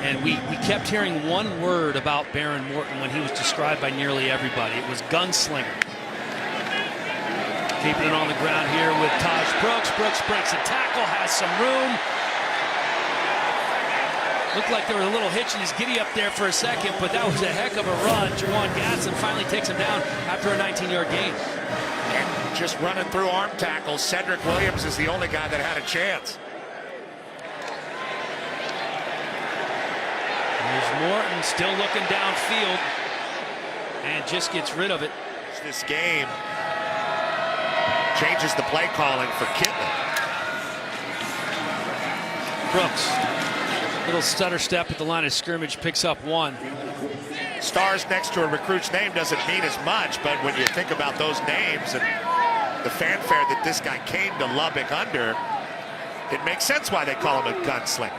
And we kept hearing one word about Baron Morton when he was described by nearly everybody. It was gunslinger. Keeping it on the ground here with Taj Brooks. Brooks breaks a tackle, has some room. Looked like there was a little hitch in his giddy up there for a second, but that was a heck of a run. Jawan Gatson finally takes him down after a 19-yard gain. And just running through arm tackles, Cedric Williams is the only guy that had a chance. There's Morton still looking downfield and just gets rid of it. This game changes the play calling for Kittle. Brooks, little stutter step at the line of scrimmage, picks up 1. Stars next to a recruit's name doesn't mean as much, but when you think about those names and the fanfare that this guy came to Lubbock under, it makes sense why they call him a gunslinger.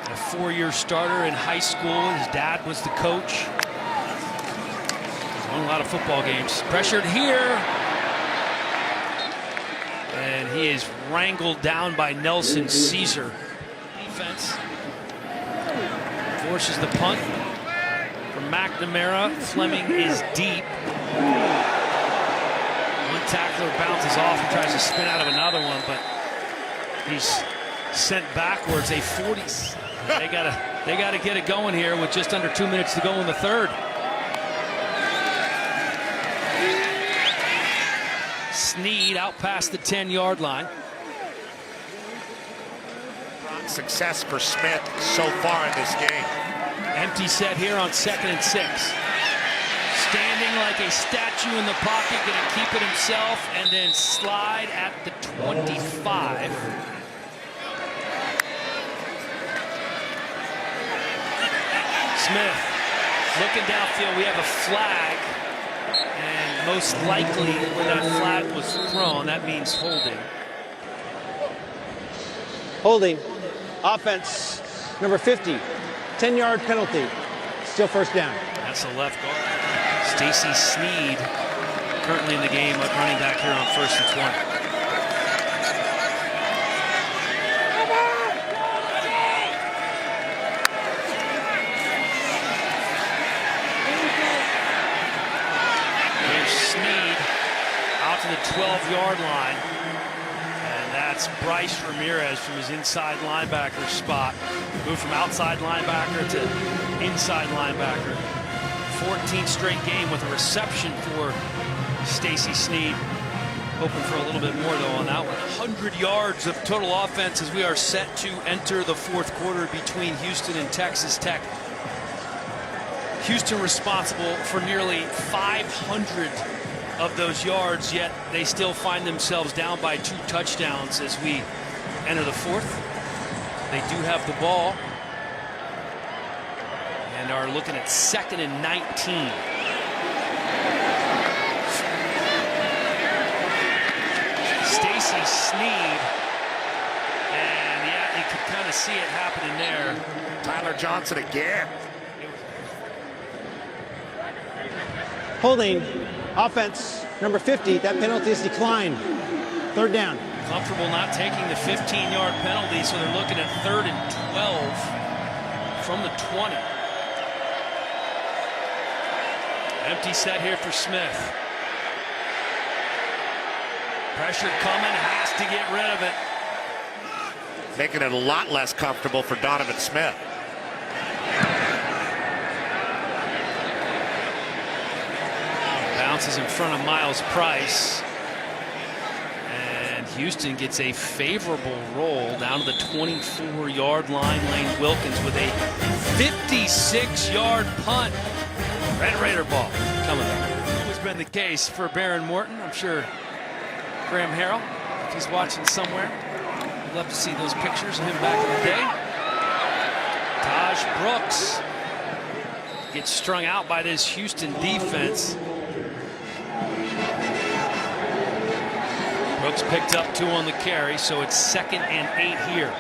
A 4-year starter in high school. His dad was the coach. He's won a lot of football games. Pressured here. And he is wrangled down by Nelson Caesar. Defense forces the punt from McNamara. Fleming is deep. One tackler bounces off and tries to spin out of another one, but he's sent backwards. A 40. They gotta get it going here with just under 2 minutes to go in the third. Sneed out past the 10-yard line. Success for Smith so far in this game. Empty set here on 2nd and 6. Standing like a statue in the pocket, gonna keep it himself and then slide at the 25. Smith looking downfield. We have a flag, and most likely when that flag was thrown, that means holding. Holding. Offense, number 50. 10-yard penalty. Still 1st down. That's the left guard. Stacy Sneed currently in the game, running back here on 1st and 20. To the 12-yard line, and that's Bryce Ramirez from his inside linebacker spot. Moved from outside linebacker to inside linebacker. 14th straight game with a reception for Stacy Sneed. Hoping for a little bit more though on that one. 100 yards of total offense as we are set to enter the 4th quarter between Houston and Texas Tech. Houston responsible for nearly 500 of those yards, yet they still find themselves down by 2 touchdowns as we enter the 4th. They do have the ball. and are looking at 2nd and 19. Stacy Sneed, and yeah, you can kind of see it happening there. Tyler Johnson again. Holding offense number 50. That penalty is declined. 3rd down. Comfortable not taking the 15-yard penalty, so they're looking at 3rd and 12 from the 20. Empty set here for Smith. Pressure coming, has to get rid of it. Making it a lot less comfortable for Donovan Smith. Bounces in front of Miles Price. And Houston gets a favorable roll down to the 24-yard line. Lane Wilkins with a 56-yard punt. Red Raider ball coming up. Always been the case for Baron Morton. I'm sure Graham Harrell, if he's watching somewhere, I'd love to see those pictures of him back in the day. Taj Brooks gets strung out by this Houston defense. Brooks picked up 2 on the carry, so it's 2nd and 8 here.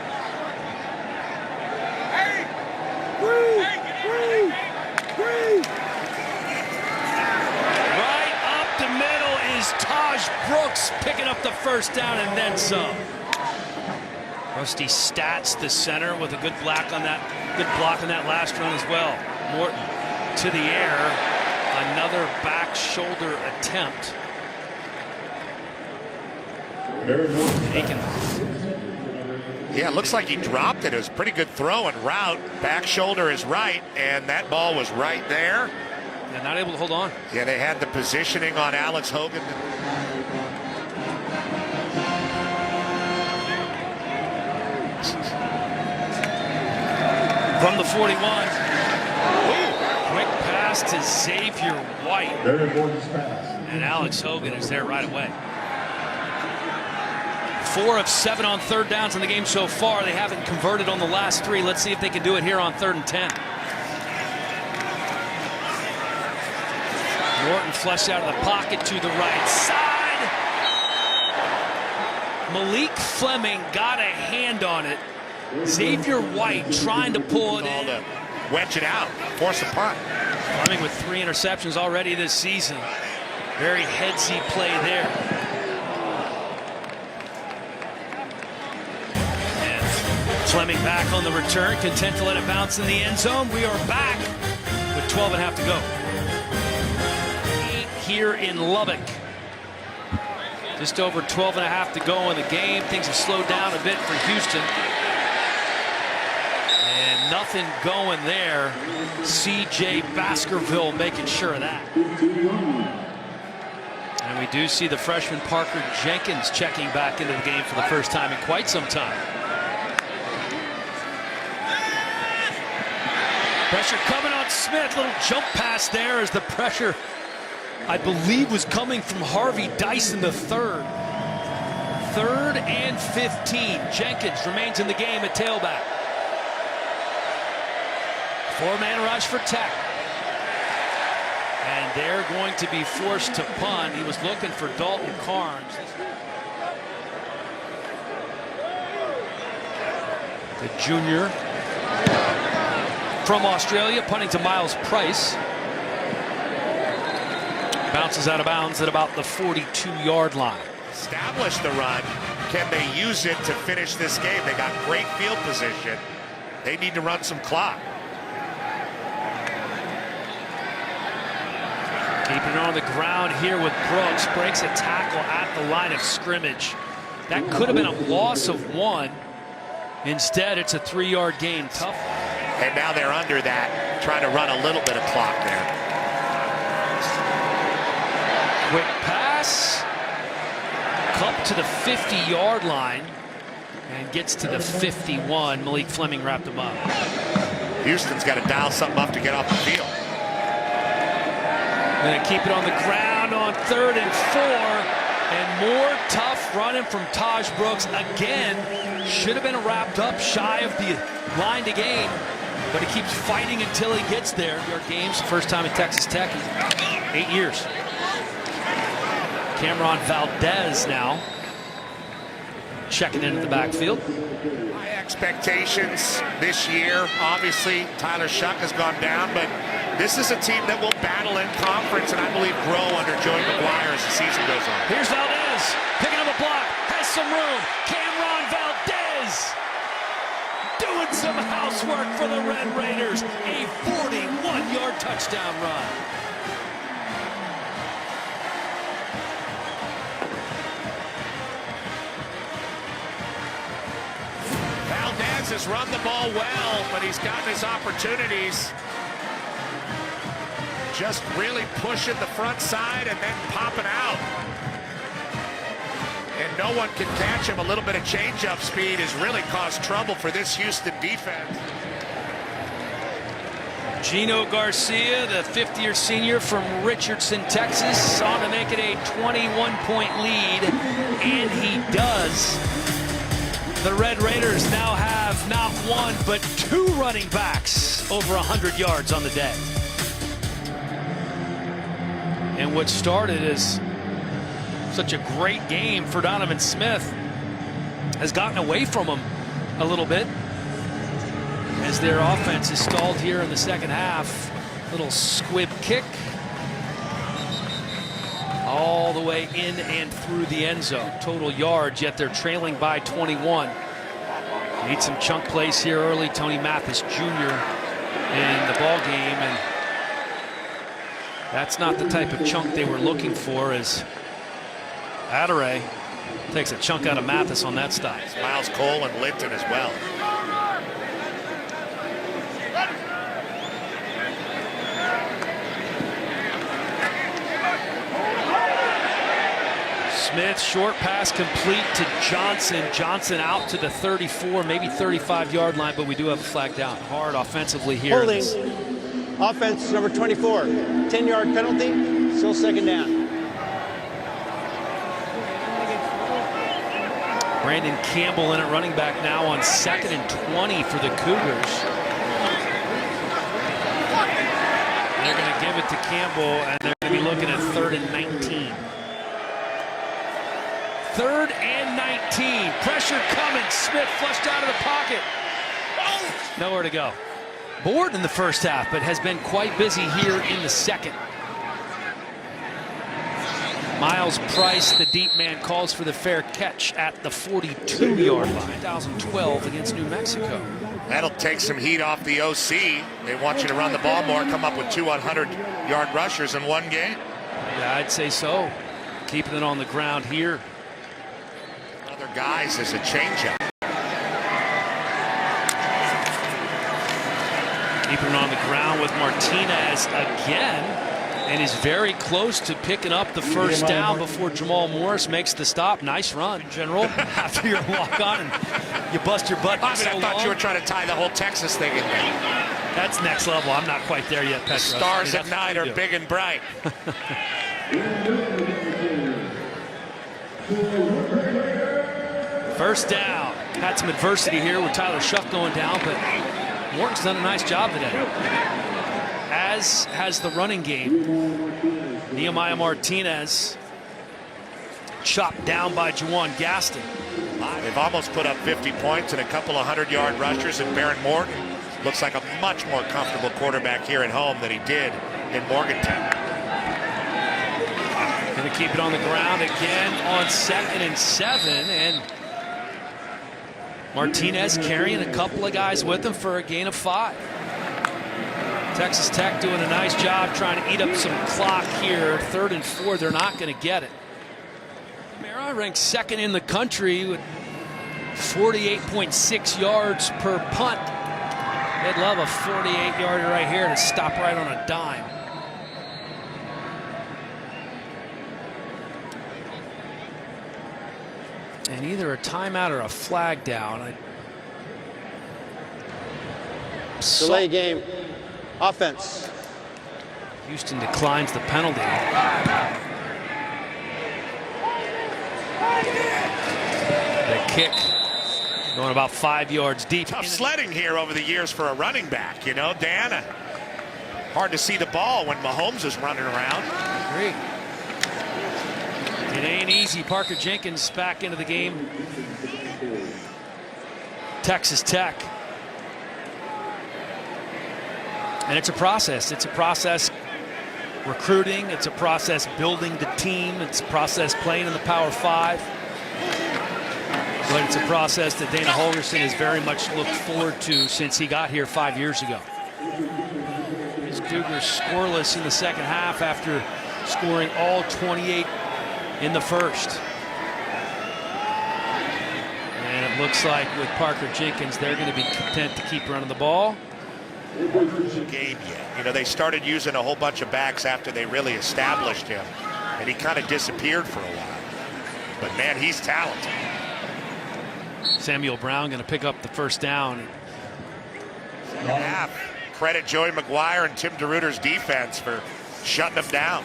Right up the middle is Taj Brooks, picking up the 1st down and then some. Rusty Stats, the center, with a good block on that last run as well. Morton to the air, another back shoulder attempt. Yeah, it looks like he dropped it. It was a pretty good throw and route. Back shoulder is right, and that ball was right there. They're not able to hold on. Yeah, they had the positioning on Alex Hogan. From the 41. Quick pass to Xavier White. And Alex Hogan is there right away. 4 of 7 on 3rd downs in the game so far. They haven't converted on the last 3. Let's see if they can do it here on 3rd and 10. Morton flushed out of the pocket to the right side. Malik Fleming got a hand on it. Xavier White trying to pull it in. Wedge it out, force a punt. Fleming with 3 interceptions already this season. Very headsy play there. And Fleming back on the return, content to let it bounce in the end zone. We are back with 12.5 to go. Here in Lubbock. Just over 12.5 to go in the game. Things have slowed down a bit for Houston. And nothing going there. C.J. Baskerville making sure of that. And we do see the freshman Parker Jenkins checking back into the game for the first time in quite some time. Pressure coming on Smith. Little jump pass there as the pressure, I believe, was coming from Harvey Dyson the third. 3rd and 15. Jenkins remains in the game at tailback. 4-man rush for Tech. And they're going to be forced to punt. He was looking for Dalton Carnes. The junior from Australia, punting to Miles Price. Bounces out of bounds at about the 42-yard line. Establish the run. Can they use it to finish this game? They got great field position. They need to run some clock. Keeping it on the ground here with Brooks. Breaks a tackle at the line of scrimmage. That could have been a loss of 1. Instead, it's a 3-yard gain. Tough. And now they're under that, trying to run a little bit of clock there. Quick pass. Cup to the 50-yard line. And gets to the 51. Malik Fleming wrapped him up. Houston's got to dial something up to get off the field. Going to keep it on the ground on 3rd and 4. And more tough running from Taj Brooks. Again, should have been wrapped up shy of the line to gain. but he keeps fighting until he gets there. Your games, first time at Texas Tech in 8 years. Cameron Valdez now checking into the backfield. High expectations this year. Obviously, Tyler Shuck has gone down, but this is a team that will battle in conference and I believe grow under Joey McGuire as the season goes on. Here's Valdez picking up a block, has some room. Cameron Valdez doing some housework for the Red Raiders. A 41-yard touchdown run. Valdez has run the ball well, but he's gotten his opportunities. Just really pushing the front side and then popping out. And no one can catch him. A little bit of change-up speed has really caused trouble for this Houston defense. Gino Garcia, the fifth-year senior from Richardson, Texas, saw to make it a 21-point lead, and he does. The Red Raiders now have not one, but two running backs over 100 yards on the day. And what started as such a great game for Donovan Smith has gotten away from him a little bit as their offense is stalled here in the second half. Little squib kick all the way in and through the end zone. Total yards, yet they're trailing by 21. Need some chunk plays here early. Tony Mathis Jr. in the ball game, and that's not the type of chunk they were looking for as Adare takes a chunk out of Mathis on that stop. Miles Cole and Linton as well. Smith, short pass complete to Johnson. Johnson out to the 34, maybe 35-yard line, but we do have a flag down. Hard offensively here. Holding. Offense number 24. 10-yard penalty. Still second down. Brandon Campbell in at running back now on 2nd and 20 for the Cougars. They're going to give it to Campbell, and they're going to be looking at 3rd and 19. 3rd and 19. Pressure coming. Smith flushed out of the pocket. Nowhere to go. Bored in the first half, but has been quite busy here in the second. Miles Price, the deep man, calls for the fair catch at the 42-yard line. 2012 against New Mexico. That'll take some heat off the OC. They want you to run the ball more, come up with 2 100-yard rushers in one game. Yeah, I'd say so. Keeping it on the ground here. Other guys as a changeup. Keeping it on the ground with Martinez again, and is very close to picking up the first down before Jamal Morris makes the stop. Nice run, General, after your walk on and you bust your butt. I thought you were trying to tie the whole Texas thing in there. That's next level. I'm not quite there yet, Petros. The stars at night are big and bright. First down. Had some adversity here with Tyler Shuck going down, but Morton's done a nice job today. As has the running game. Nehemiah Martinez chopped down by Juwan Gaston. They've almost put up 50 points and a couple of 100-yard rushers, and Baron Morton looks like a much more comfortable quarterback here at home than he did in Morgantown. Going to keep it on the ground again on 2nd and 7, and Martinez carrying a couple of guys with him for a gain of 5. Texas Tech doing a nice job trying to eat up some clock here. 3rd and 4, they're not going to get it. Mara ranks 2nd in the country with 48.6 yards per punt. They'd love a 48-yarder right here to stop right on a dime. And either a timeout or a flag down. Delay game. Offense. Houston declines the penalty. The kick Going about 5 yards deep. Tough sledding here over the years for a running back, you know, Dan. Hard to see the ball when Mahomes is running around. Great. It ain't easy. Parker Jenkins back into the game. Texas Tech. And it's a process. It's a process recruiting. It's a process building the team. It's a process playing in the Power 5. But it's a process that Dana Holgorsen has very much looked forward to since he got here 5 years ago. His Cougars scoreless in the second half after scoring all 28 in the first. And it looks like with Parker Jenkins, they're going to be content to keep running the ball. Game yet. You know, they started using a whole bunch of backs after they really established him, and he kind of disappeared for a while. But man, he's talented. Samuel Brown going to pick up the first down. Yeah, credit Joey McGuire and Tim DeRuyter's defense for shutting them down.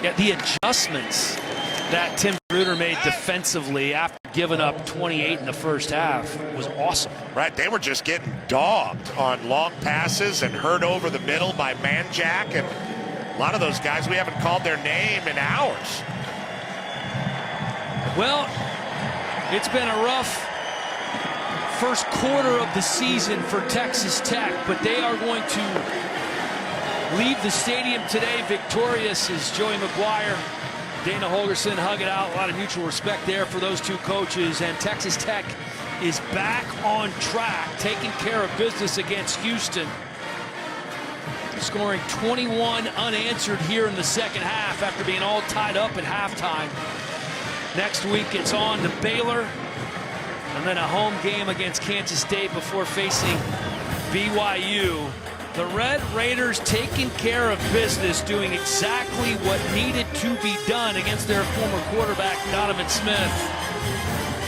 Yeah, the adjustments that Tim DeRuyter made defensively after giving up 28 in the first half was awesome. Right, they were just getting dogged on long passes and hurt over the middle by Manjack, and a lot of those guys, we haven't called their name in hours. Well, it's been a rough first quarter of the season for Texas Tech, but they are going to leave the stadium today victorious as Joey McGuire, Dana Holgorsen hug it out. A lot of mutual respect there for those two coaches, and Texas Tech is back on track, taking care of business against Houston, scoring 21 unanswered here in the second half after being all tied up at halftime. Next week it's on to Baylor, and then a home game against Kansas State before facing BYU. The Red Raiders taking care of business, doing exactly what needed to be done against their former quarterback, Donovan Smith.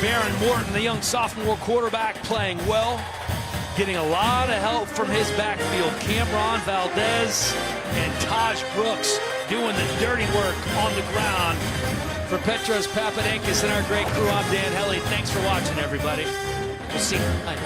Baron Morton, the young sophomore quarterback, playing well, getting a lot of help from his backfield. Cameron Valdez and Taj Brooks doing the dirty work on the ground. For Petros Papadakis and our great crew, I'm Dan Helly. Thanks for watching, everybody. We'll see you tonight.